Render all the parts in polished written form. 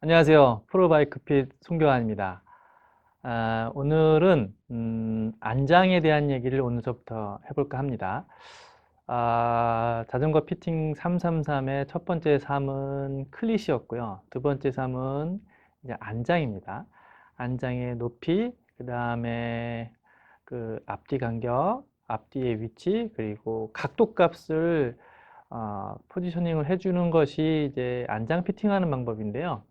안녕하세요. 프로바이크핏 송교환입니다. 오늘은 안장에 대한 얘기를 오늘부터 해볼까 합니다. 자전거 피팅 333의 첫 번째 삶은 클릿이었고요. 두 번째 삶은 이제 안장입니다. 안장의 높이, 그 다음에 그 앞뒤 간격, 앞뒤의 위치, 그리고 각도 값을 포지셔닝을 해주는 것이 이제 안장 피팅하는 방법인데요.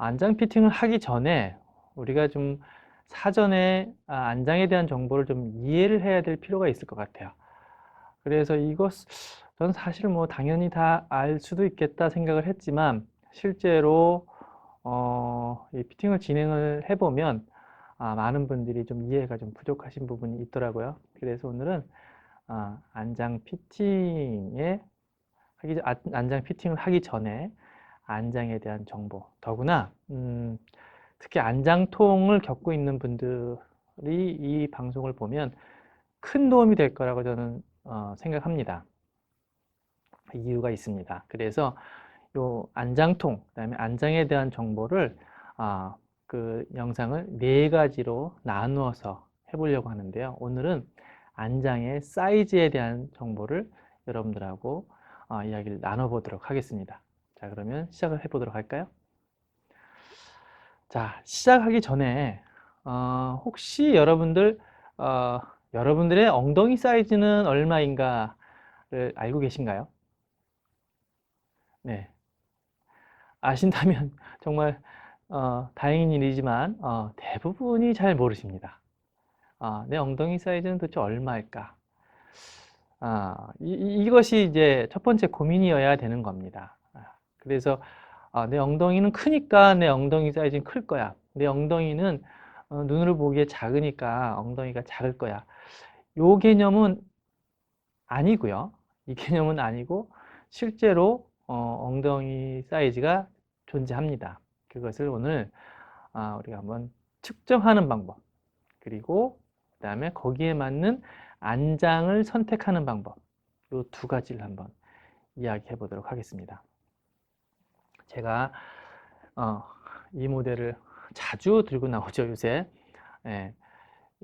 안장 피팅을 하기 전에 우리가 좀 사전에 안장에 대한 정보를 좀 이해를 해야 될 필요가 있을 것 같아요. 그래서 전 사실 뭐 당연히 다 알 수도 있겠다 생각을 했지만 실제로 이 피팅을 진행을 해보면 많은 분들이 좀 이해가 좀 부족하신 부분이 있더라고요. 그래서 오늘은 안장 피팅에 안장 피팅을 하기 전에 안장에 대한 정보, 더구나 특히 안장통을 겪고 있는 분들이 이 방송을 보면 큰 도움이 될 거라고 저는 생각합니다. 이유가 있습니다. 그래서 요 안장통, 그다음에 안장에 대한 정보를 그 영상을 네 가지로 나누어서 해보려고 하는데요. 오늘은 안장의 사이즈에 대한 정보를 여러분들하고 이야기를 나눠보도록 하겠습니다. 자, 그러면 시작을 해보도록 할까요? 자, 시작하기 전에 혹시 여러분들의 엉덩이 사이즈는 얼마인가를 알고 계신가요? 네, 아신다면 정말 다행인 일이지만 대부분이 잘 모르십니다. 내 엉덩이 사이즈는 도대체 얼마일까? 이것이 이제 첫 번째 고민이어야 되는 겁니다. 그래서 내 엉덩이는 크니까 내 엉덩이 사이즈는 클 거야. 내 엉덩이는 눈으로 보기에 작으니까 엉덩이가 작을 거야. 요 개념은 아니고요. 이 개념은 아니고 실제로 엉덩이 사이즈가 존재합니다. 그것을 오늘 우리가 한번 측정하는 방법, 그리고 그다음에 거기에 맞는 안장을 선택하는 방법, 이 두 가지를 한번 이야기해 보도록 하겠습니다. 제가 이 모델을 자주 들고 나오죠, 요새. 예,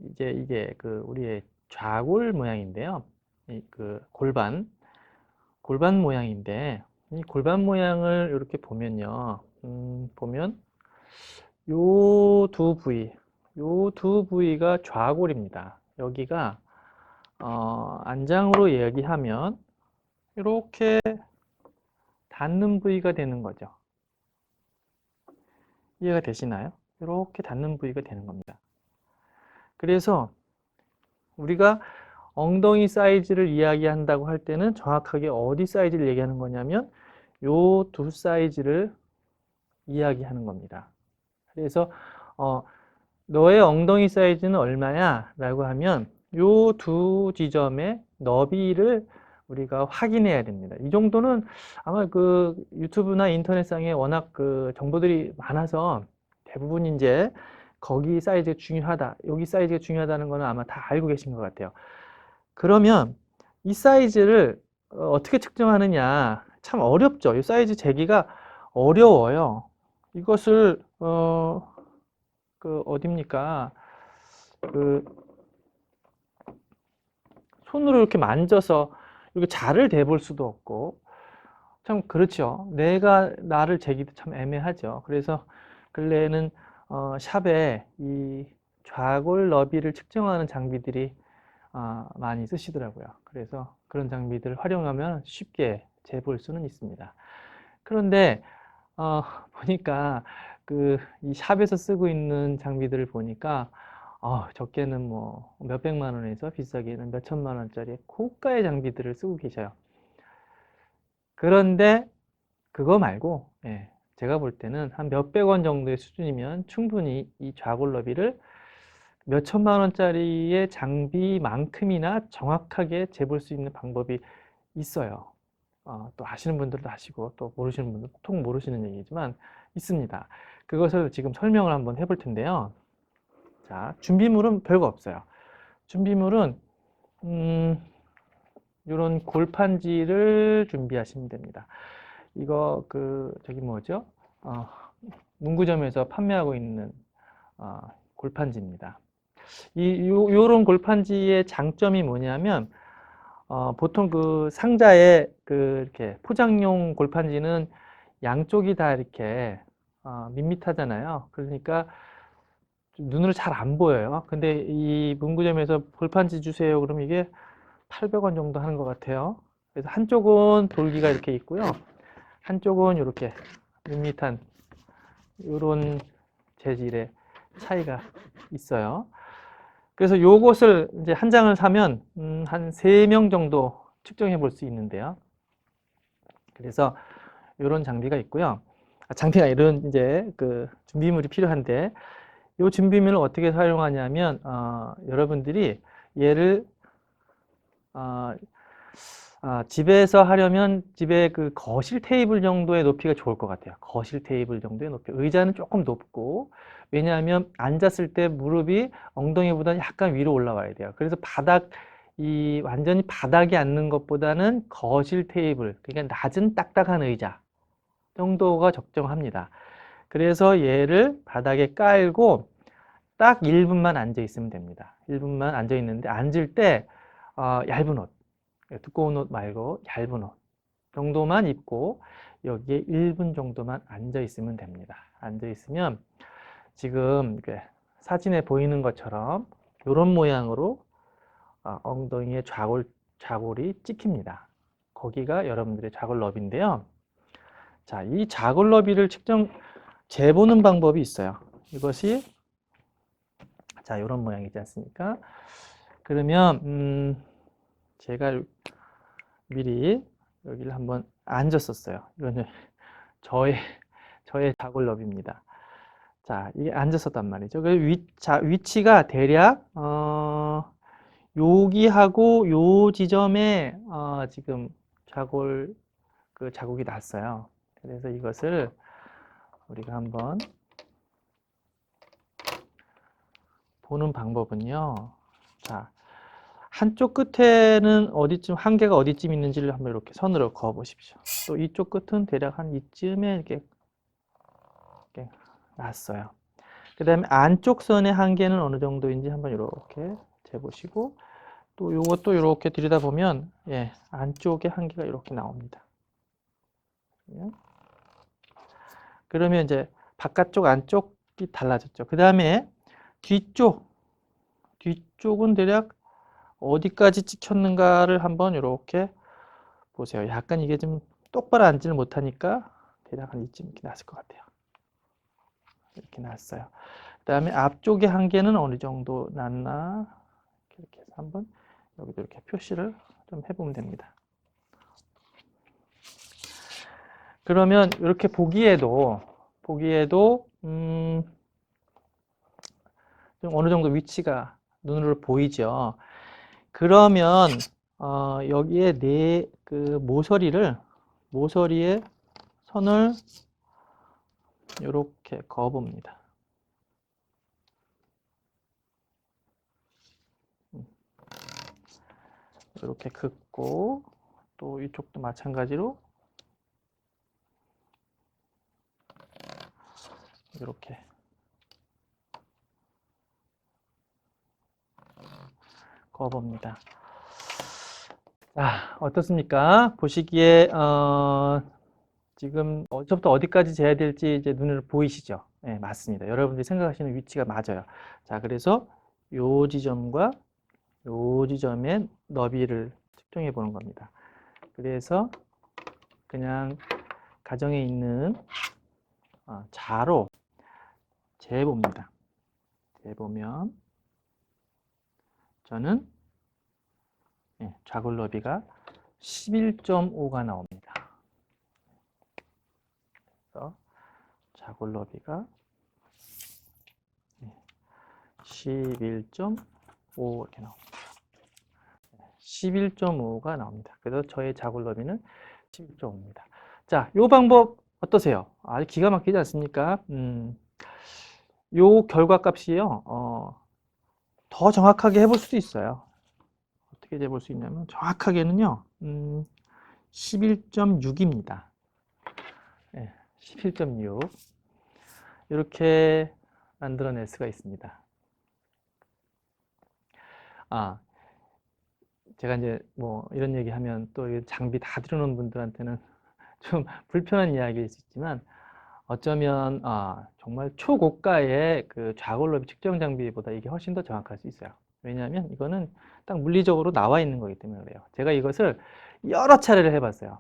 이제 이게 그 우리의 좌골 모양인데요. 그 골반 모양인데, 이 골반 모양을 이렇게 보면요. 보면 요 두 부위가 좌골입니다. 여기가 안장으로 얘기하면 이렇게 닿는 부위가 되는 거죠. 이해가 되시나요? 이렇게 닿는 부위가 되는 겁니다. 그래서 우리가 엉덩이 사이즈를 이야기한다고 할 때는 정확하게 어디 사이즈를 얘기하는 거냐면 요 두 사이즈를 이야기하는 겁니다. 그래서 너의 엉덩이 사이즈는 얼마야? 라고 하면 요 두 지점의 너비를 우리가 확인해야 됩니다. 이 정도는 아마 그 유튜브나 인터넷상에 워낙 그 정보들이 많아서 대부분 이제 거기 사이즈가 중요하다, 여기 사이즈가 중요하다는 거는 아마 다 알고 계신 것 같아요. 그러면 이 사이즈를 어떻게 측정하느냐? 참 어렵죠. 이 사이즈 재기가 어려워요. 이것을 그 어딥니까? 그 손으로 이렇게 만져서 이렇게 자를 대볼 수도 없고 참 그렇죠. 내가 나를 재기도 참 애매하죠. 그래서 근래에는 샵에 이 좌골 너비를 측정하는 장비들이 많이 쓰시더라고요. 그래서 그런 장비들을 활용하면 쉽게 재볼 수는 있습니다. 그런데 보니까 그 이 샵에서 쓰고 있는 장비들을 보니까 적게는 뭐 몇백만 원에서 비싸게는 몇천만 원짜리 고가의 장비들을 쓰고 계셔요. 그런데 그거 말고 제가 볼 때는 한 몇백 원 정도의 수준이면 충분히 이 좌골너비를 몇천만 원짜리의 장비만큼이나 정확하게 재볼 수 있는 방법이 있어요. 또 아시는 분들도 아시고 또 모르시는 분들 통 모르시는 얘기지만 있습니다. 그것을 지금 설명을 한번 해볼 텐데요. 자, 준비물은 별거 없어요. 준비물은 이런 골판지를 준비하시면 됩니다. 이거 저기 뭐죠? 문구점에서 판매하고 있는 골판지입니다. 요런 골판지의 장점이 뭐냐면 보통 그 상자에 이렇게 포장용 골판지는 양쪽이 다 이렇게 밋밋하잖아요. 그러니까 눈으로 잘 안 보여요. 근데 이 문구점에서 골판지 주세요. 그러면 이게 800원 정도 하는 것 같아요. 그래서 한쪽은 돌기가 이렇게 있고요. 한쪽은 이렇게 밋밋한 이런 재질의 차이가 있어요. 그래서 요것을 이제 한 장을 사면 한 3명 정도 측정해 볼 수 있는데요. 그래서 이런 장비가 있고요. 장비가 이런 이제 그 준비물이 필요한데 이 준비물을 어떻게 사용하냐면 여러분들이 얘를 집에서 하려면 집에 그 거실 테이블 정도의 높이가 좋을 것 같아요. 거실 테이블 정도의 높이. 의자는 조금 높고, 왜냐하면 앉았을 때 무릎이 엉덩이보다 약간 위로 올라와야 돼요. 그래서 완전히 바닥에 앉는 것보다는 거실 테이블, 그러니까 낮은 딱딱한 의자 정도가 적정합니다. 그래서 얘를 바닥에 깔고 딱 1분만 앉아 있으면 됩니다. 1분만 앉아 있는데 앉을 때 얇은 옷, 두꺼운 옷 말고 얇은 옷 정도만 입고 여기에 1분 정도만 앉아 있으면 됩니다. 앉아 있으면 지금 사진에 보이는 것처럼 이런 모양으로 엉덩이에 좌골이 찍힙니다. 거기가 여러분들의 좌골너비인데요. 자, 이 좌골너비를 재보는 방법이 있어요. 이것이 자, 이런 모양이지 않습니까? 그러면 제가 미리 여기를 한번 앉았었어요. 이거는 저의 좌골너비입니다. 자, 이게 앉았었단 말이죠. 위치가 대략 여기하고 요 지점에 지금 자국이 났어요. 그래서 이것을 우리가 한번 보는 방법은요. 자, 한쪽 끝에는 한계가 어디쯤 있는지를 한번 이렇게 선으로 그어 보십시오. 또 이쪽 끝은 대략 한 이쯤에 이렇게 났어요. 그 다음에 안쪽 선의 한계는 어느 정도인지 한번 이렇게 재보시고, 또 이것도 이렇게 들여다보면, 예, 안쪽에 한계가 이렇게 나옵니다. 그러면 이제 바깥쪽, 안쪽이 달라졌죠. 그 다음에 뒤쪽은 대략 어디까지 찍혔는가를 한번 이렇게 보세요. 약간 이게 좀 똑바로 앉지를 못하니까 대략 한 이쯤 이렇게 났을 것 같아요. 이렇게 났어요. 그 다음에 앞쪽의 한계는 어느 정도 났나 이렇게 해서 한번 여기도 이렇게 표시를 좀 해보면 됩니다. 그러면 이렇게 보기에도 좀 어느 정도 위치가 눈으로 보이죠. 그러면 여기에 모서리에 선을 이렇게 그어봅니다. 이렇게 긋고 또 이쪽도 마찬가지로 이렇게 그어봅니다. 자, 어떻습니까? 보시기에 지금 어디서부터 어디까지 재야 될지 이제 눈으로 보이시죠? 네, 맞습니다. 여러분들이 생각하시는 위치가 맞아요. 자, 그래서 요 지점과 요 지점의 너비를 측정해 보는 겁니다. 그래서 그냥 가정에 있는 자로 재봅니다. 재보면 저는 좌골 너비가 11.5가 나옵니다. 그래서 좌골 너비가 11.5 이렇게 나옵니다. 11.5가 나옵니다. 그래서 저의 좌골 너비는 11.5입니다. 자, 이 방법 어떠세요? 아주 기가 막히지 않습니까? 요 결과값이요, 더 정확하게 해볼 수도 있어요. 어떻게 해볼 수 있냐면, 정확하게는요, 11.6입니다. 네, 11.6. 이렇게 만들어낼 수가 있습니다. 제가 이제 뭐 이런 얘기하면 또 장비 다 들여놓은 분들한테는 좀 불편한 이야기일 수 있지만, 어쩌면 정말 초고가의 그 좌골로비 측정 장비보다 이게 훨씬 더 정확할 수 있어요. 왜냐하면 이거는 딱 물리적으로 나와 있는 거기 때문에 그래요. 제가 이것을 여러 차례를 해봤어요.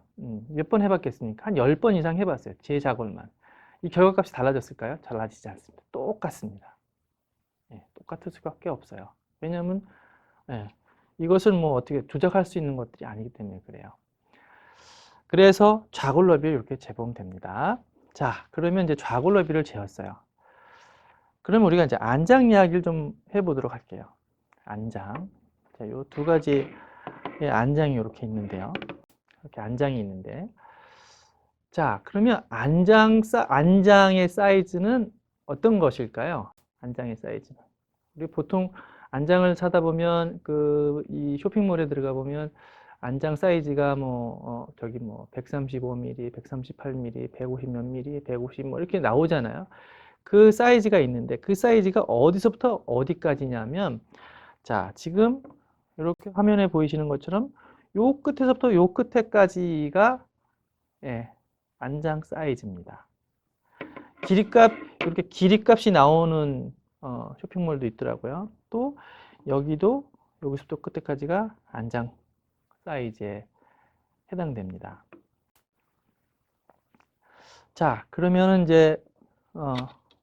몇 번 해봤겠습니까? 한 10번 이상 해봤어요. 제 좌골만. 이 결과값이 달라졌을까요? 달라지지 않습니다. 똑같습니다. 똑같을 수밖에 없어요. 왜냐하면 이것을 뭐 어떻게 조작할 수 있는 것들이 아니기 때문에 그래요. 그래서 좌골로비를 이렇게 재보면 자, 그러면 이제 좌골로비를 재었어요. 그러면 우리가 이제 안장 이야기를 좀 해보도록 할게요. 안장. 자, 요 두 가지의 안장이 이렇게 있는데요. 이렇게 안장이 있는데. 자, 그러면 안장의 사이즈는 어떤 것일까요? 안장의 사이즈는. 우리 보통 안장을 사다 보면 이 쇼핑몰에 들어가 보면 안장 사이즈가 뭐 저기 뭐 135mm, 138mm, 150 몇 mm, 150 뭐 이렇게 나오잖아요. 그 사이즈가 있는데 그 사이즈가 어디서부터 어디까지냐면, 자, 지금 이렇게 화면에 보이시는 것처럼 요 끝에서부터 요 끝에까지가 안장 사이즈입니다. 이렇게 길이값이 나오는 쇼핑몰도 있더라고요. 또 여기서부터 끝에까지가 안장 사이즈에 해당됩니다. 자, 그러면은 이제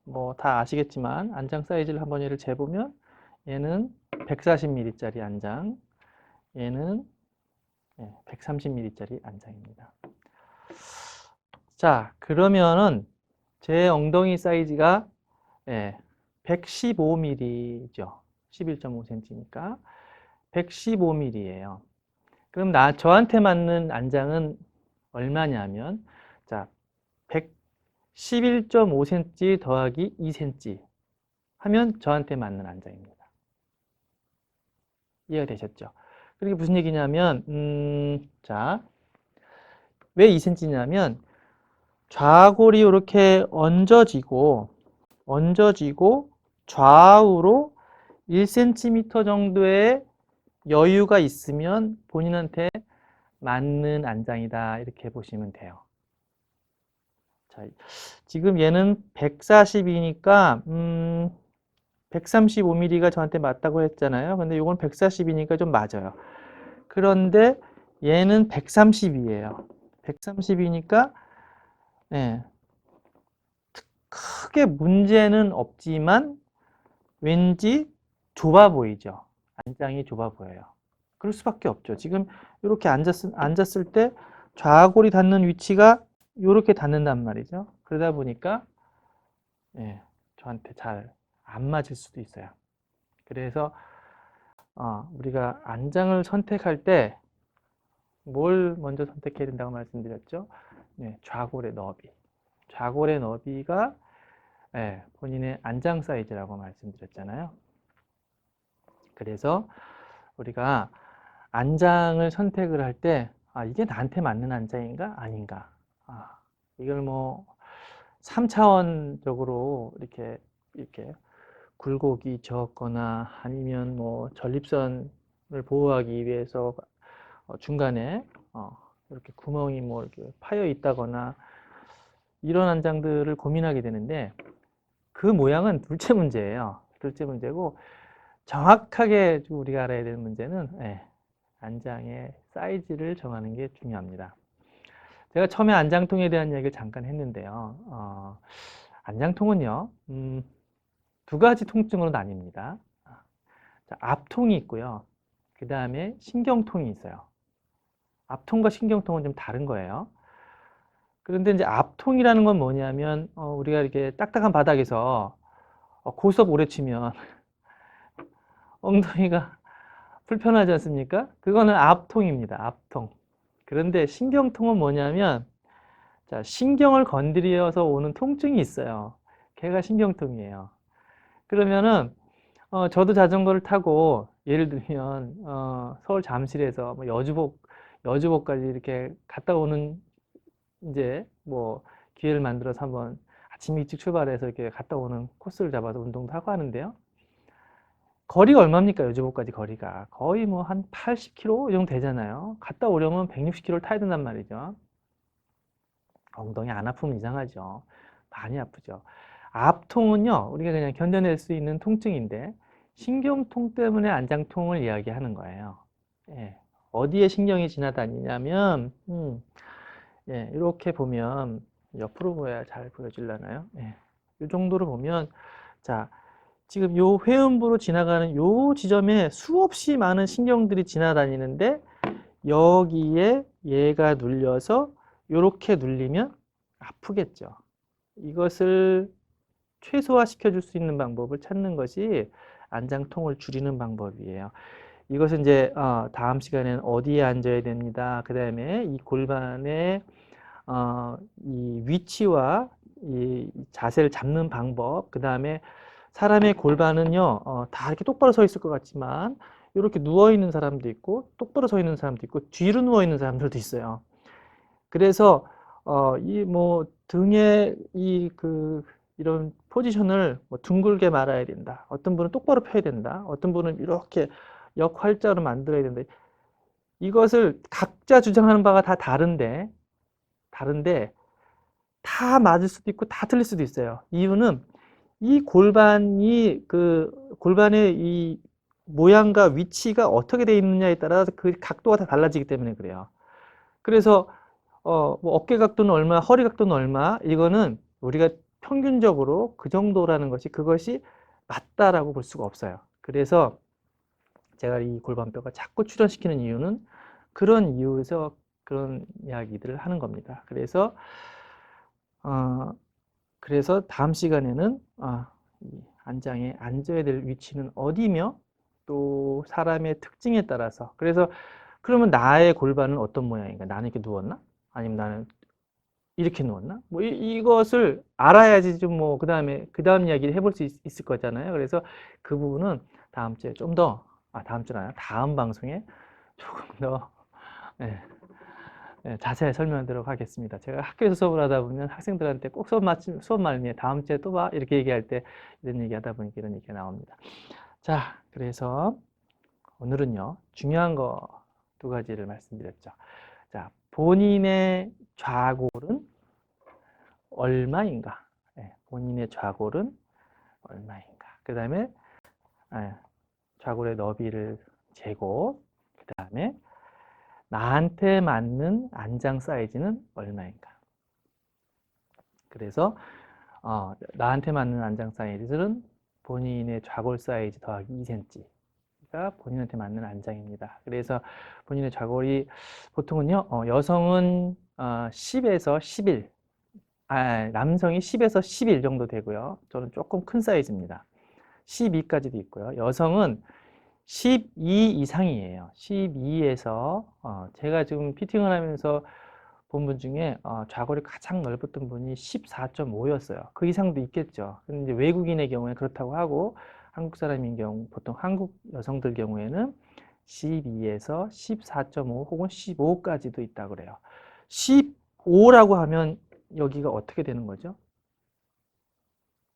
뭐 다 아시겠지만 안장 사이즈를 한번 얘를 재보면 얘는 140mm짜리 안장, 얘는 130mm짜리 안장입니다. 자, 그러면은 제 엉덩이 사이즈가 115mm죠. 11.5cm니까 115mm예요. 그럼 저한테 맞는 안장은 얼마냐면, 자, 111.5cm 더하기 2cm 하면 저한테 맞는 안장입니다. 이해가 되셨죠? 그게 무슨 얘기냐면, 자, 왜 2cm냐면, 좌골이 이렇게 얹어지고 좌우로 1cm 정도의 여유가 있으면 본인한테 맞는 안장이다, 이렇게 보시면 돼요. 자, 지금 얘는 140이니까 135mm가 저한테 맞다고 했잖아요. 근데 이건 140이니까 좀 맞아요. 그런데 얘는 130이에요. 130이니까 크게 문제는 없지만 왠지 좁아 보이죠. 안장이 좁아 보여요. 그럴 수밖에 없죠. 지금 이렇게 앉았을 때 좌골이 닿는 위치가 이렇게 닿는단 말이죠. 그러다 보니까 저한테 잘 안 맞을 수도 있어요. 그래서 우리가 안장을 선택할 때 뭘 먼저 선택해야 된다고 말씀드렸죠? 좌골의 너비. 좌골의 너비가 본인의 안장 사이즈라고 말씀드렸잖아요. 그래서 우리가 안장을 선택을 할 때 이게 나한테 맞는 안장인가 아닌가, 이걸 뭐 3차원적으로 이렇게 굴곡이 적거나 아니면 뭐 전립선을 보호하기 위해서 중간에 이렇게 구멍이 뭐 이렇게 파여 있다거나 이런 안장들을 고민하게 되는데, 그 모양은 둘째 문제예요. 둘째 문제고, 정확하게 우리가 알아야 되는 문제는 안장의 사이즈를 정하는 게 중요합니다. 제가 처음에 안장통에 대한 이야기를 잠깐 했는데요. 안장통은요, 두 가지 통증으로 나뉩니다. 자, 앞통이 있고요. 그 다음에 신경통이 있어요. 앞통과 신경통은 좀 다른 거예요. 그런데 이제 앞통이라는 건 뭐냐면, 우리가 이렇게 딱딱한 바닥에서 고스톱 오래 치면 엉덩이가 불편하지 않습니까? 그거는 앞통입니다. 앞통. 그런데 신경통은 뭐냐면, 자, 신경을 건드려서 오는 통증이 있어요. 걔가 신경통이에요. 그러면은 저도 자전거를 타고 예를 들면 서울 잠실에서 뭐 여주복까지 이렇게 갔다 오는 이제 뭐 기회를 만들어서 한번 아침 일찍 출발해서 이렇게 갔다 오는 코스를 잡아서 운동도 하고 하는데요. 거리가 얼마입니까? 요즘까지 거리가 거의 뭐 한 80km 이 정도 되잖아요. 갔다 오려면 160km를 타야 된단 말이죠. 엉덩이 안 아프면 이상하죠. 많이 아프죠. 앞통은요, 우리가 그냥 견뎌낼 수 있는 통증인데, 신경통 때문에 안장통을 이야기하는 거예요. 예. 어디에 신경이 지나다니냐면, 예, 이렇게 보면, 옆으로 보여야 잘 보여질라나요? 예. 이 정도로 보면, 자, 지금 요 회음부로 지나가는 요 지점에 수없이 많은 신경들이 지나다니는데, 여기에 얘가 눌려서 이렇게 눌리면 아프겠죠. 이것을 최소화시켜 줄 수 있는 방법을 찾는 것이 안장통을 줄이는 방법이에요. 이것은 이제 다음 시간에는 어디에 앉아야 됩니다. 그 다음에 이 골반의 이 위치와 이 자세를 잡는 방법, 그 다음에 사람의 골반은요, 다 이렇게 똑바로 서 있을 것 같지만, 이렇게 누워 있는 사람도 있고, 똑바로 서 있는 사람도 있고, 뒤로 누워 있는 사람들도 있어요. 그래서, 이 뭐, 등에 이런 포지션을 뭐 둥글게 말아야 된다. 어떤 분은 똑바로 펴야 된다. 어떤 분은 이렇게 역활자로 만들어야 된다. 이것을 각자 주장하는 바가 다 다른데, 다 맞을 수도 있고, 다 틀릴 수도 있어요. 이유는 이 골반의 이 모양과 위치가 어떻게 되어 있느냐에 따라 그 각도가 다 달라지기 때문에 그래요. 그래서 뭐 어깨 각도는 얼마, 허리 각도는 얼마, 이거는 우리가 평균적으로 그 정도라는 것이 그것이 맞다라고 볼 수가 없어요. 그래서 제가 이 골반뼈가 자꾸 출현시키는 이유는 그런 이유에서 그런 이야기들을 하는 겁니다. 어, 그래서 다음 시간에는 이 안장에 앉아야 될 위치는 어디며 또 사람의 특징에 따라서 그래서 그러면 나의 골반은 어떤 모양인가? 나는 이렇게 누웠나? 아니면 나는 이렇게 누웠나? 뭐 이것을 알아야지 좀 뭐 그다음 이야기를 해볼 수 있을 거잖아요. 그래서 그 부분은 다음 주에 좀 더, 다음 주는 아니라 다음 방송에 조금 더 예, 자세히 설명하도록 하겠습니다. 제가 학교에서 수업을 하다 보면 학생들한테 꼭 수업 말미에 다음 주에 또 봐 이렇게 얘기할 때 이런 얘기 하다 보니까 이런 얘기가 나옵니다. 자, 그래서 오늘은요 중요한 거 두 가지를 말씀드렸죠. 자, 본인의 좌골은 얼마인가? 본인의 좌골은 얼마인가? 그 다음에 좌골의 너비를 재고 그 다음에 나한테 맞는 안장 사이즈는 얼마인가? 그래서 나한테 맞는 안장 사이즈는 본인의 좌골 사이즈 더하기 2cm가 본인한테 맞는 안장입니다. 그래서 본인의 좌골이 보통은요, 여성은 10에서 11, 남성이 10에서 11 정도 되고요. 저는 조금 큰 사이즈입니다. 12까지도 있고요. 여성은 12 이상이에요. 12에서 제가 지금 피팅을 하면서 본 분 중에 좌골이 가장 넓었던 분이 14.5였어요. 그 이상도 있겠죠. 근데 이제 외국인의 경우에 그렇다고 하고 한국 사람인 경우 보통 한국 여성들 경우에는 12에서 14.5 혹은 15까지도 있다 그래요. 15라고 하면 여기가 어떻게 되는 거죠?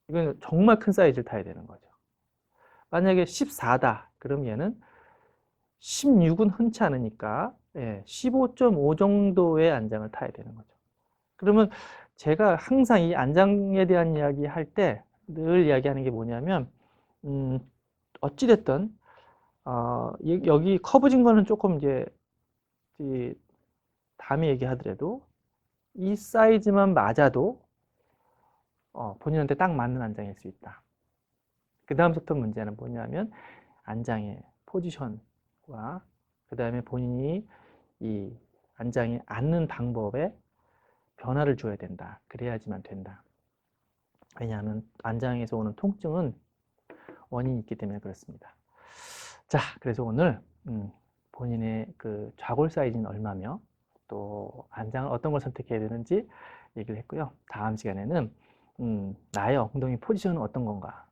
이건 정말 큰 사이즈를 타야 되는 거죠. 만약에 14다. 그럼 얘는 16은 흔치 않으니까 15.5 정도의 안장을 타야 되는 거죠. 그러면 제가 항상 이 안장에 대한 이야기 할 때 늘 이야기하는 게 뭐냐면 어찌됐든 여기 커브진 거는 조금 이제 다음에 얘기하더라도 이 사이즈만 맞아도 본인한테 딱 맞는 안장일 수 있다. 그 다음부터 문제는 뭐냐면 안장의 포지션과 그 다음에 본인이 이 안장에 앉는 방법에 변화를 줘야 된다. 그래야지만 된다. 왜냐하면 안장에서 오는 통증은 원인이 있기 때문에 그렇습니다. 자, 그래서 오늘 본인의 그 좌골 사이즈는 얼마며 또 안장을 어떤 걸 선택해야 되는지 얘기를 했고요. 다음 시간에는 나의 엉덩이 포지션은 어떤 건가.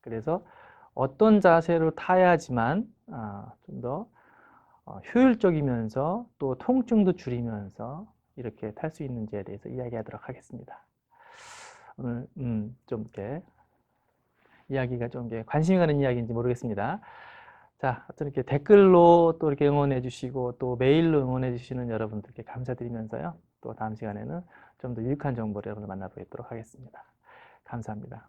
그래서 어떤 자세로 타야지만 좀 더 효율적이면서 또 통증도 줄이면서 이렇게 탈 수 있는지에 대해서 이야기하도록 하겠습니다. 오늘 좀 이렇게 이야기가 좀 이렇게 관심이 가는 이야기인지 모르겠습니다. 자, 어떤 이렇게 댓글로 또 이렇게 응원해 주시고 또 메일로 응원해 주시는 여러분들께 감사드리면서요. 또 다음 시간에는 좀 더 유익한 정보를 여러분을 만나보도록 하겠습니다. 감사합니다.